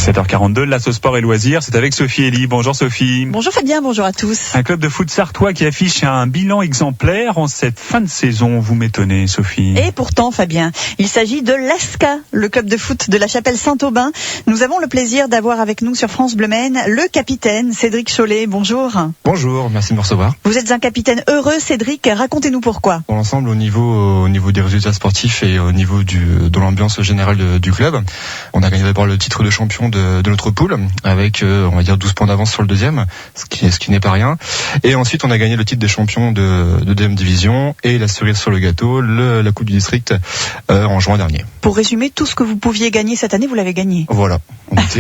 7h42, l'Asso Sport et Loisirs, c'est avec Sophie Elie. Bonjour Sophie. Bonjour Fabien, bonjour à tous. Un club de foot sartois qui affiche un bilan exemplaire en cette fin de saison. Vous m'étonnez Sophie. Et pourtant Fabien, il s'agit de l'ASCA, le club de foot de la Chapelle Saint-Aubin. Nous avons le plaisir d'avoir avec nous sur France Bleu Maine le capitaine Cédric Cholet. Bonjour. Bonjour, merci de me recevoir. Vous êtes un capitaine heureux Cédric, racontez-nous pourquoi. Dans l'ensemble, au niveau des résultats sportifs et au niveau de l'ambiance générale du club, on a gagné d'abord le titre de champion de notre poule avec on va dire 12 points d'avance sur le deuxième, ce qui n'est pas rien. Et ensuite on a gagné le titre des champions de deuxième division et la cerise sur le gâteau, la coupe du district en juin dernier. Pour résumer, tout ce que vous pouviez gagner cette année, vous l'avez gagné. Voilà,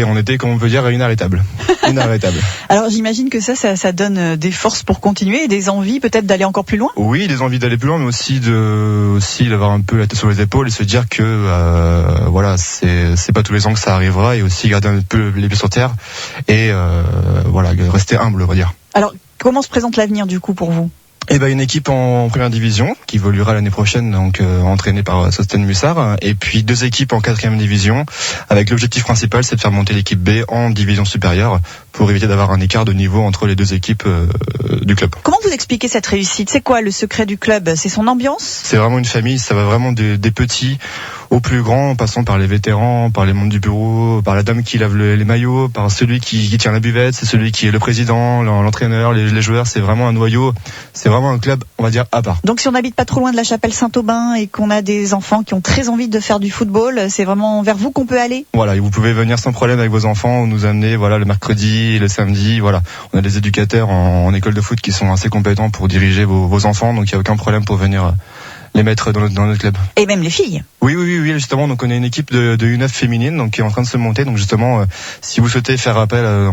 on était comme on peut dire inarrêtable. Inarrêtable. Alors j'imagine que ça donne des forces pour continuer et des envies peut-être d'aller encore plus loin. Oui, des envies d'aller plus loin, mais aussi d'avoir un peu la tête sur les épaules et se dire que voilà, c'est pas tous les ans que ça arrivera, et aussi garder un peu les pieds sur terre et voilà, rester humble, on va dire. Alors comment se présente l'avenir du coup pour vous ? Eh ben, une équipe en première division qui évoluera l'année prochaine, donc entraînée par Sosten Mussard, et puis 2 équipes en 4e division avec l'objectif principal, c'est de faire monter l'équipe B en division supérieure pour éviter d'avoir un écart de niveau entre les 2 équipes du club. Comment vous expliquez cette réussite ? C'est quoi le secret du club ? C'est son ambiance ? C'est vraiment une famille, ça va vraiment des petits aux plus grands, en passant par les vétérans, par les membres du bureau, par la dame qui lave les maillots, par celui qui tient la buvette, c'est celui qui est le président, l'entraîneur, les joueurs. C'est vraiment un noyau, c'est vraiment un club, on va dire, à part. Donc si on n'habite pas trop loin de la Chapelle Saint-Aubin et qu'on a des enfants qui ont très envie de faire du football, c'est vraiment vers vous qu'on peut aller ? Voilà, et vous pouvez venir sans problème avec vos enfants, nous amener voilà, le mercredi, le samedi. Voilà, on a des éducateurs en école de foot qui sont assez compétents pour diriger vos enfants, donc il n'y a aucun problème pour venir les mettre dans notre club. Et même les filles. Oui, justement, donc on a une équipe de U9 féminine donc qui est en train de se monter. Donc justement, si vous souhaitez faire appel à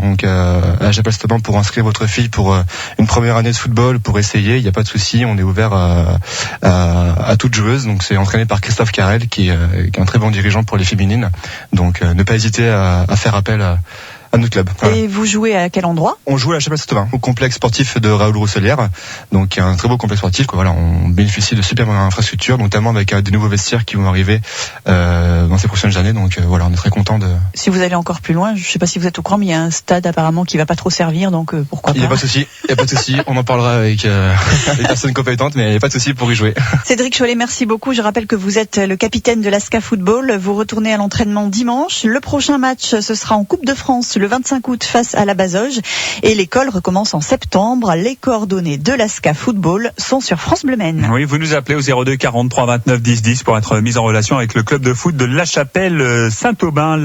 la Chapelle Saint-Aubin pour inscrire votre fille pour une première année de football, pour essayer, il n'y a pas de souci, on est ouvert à toute joueuse. Donc c'est entraîné par Christophe Carrel qui est un très bon dirigeant pour les féminines. Donc ne pas hésiter à faire appel à notre club. Voilà. Et vous jouez à quel endroit ? On joue à la Chapelle Saint-Aubin, au complexe sportif de Raoul Rousselière. Donc, il y a un très beau complexe sportif. Voilà, on bénéficie de super infrastructures, notamment avec des nouveaux vestiaires qui vont arriver dans ces prochaines années. Donc, voilà, on est très content de. Si vous allez encore plus loin, je ne sais pas si vous êtes au courant, mais il y a un stade apparemment qui va pas trop servir, donc pourquoi pas. Il n'y a pas de souci. On en parlera avec les personnes compétentes, mais il n'y a pas de souci pour y jouer. Cédric Cholet, merci beaucoup. Je rappelle que vous êtes le capitaine de l'ASCA Football. Vous retournez à l'entraînement dimanche. Le prochain match, ce sera en Coupe de France le 25 août face à la Bazoge, et l'école recommence en septembre. Les coordonnées de l'ASCA Football sont sur France Bleu Maine. Oui, vous nous appelez au 02 43 29 10 10 pour être mis en relation avec le club de foot de la Chapelle Saint-Aubin.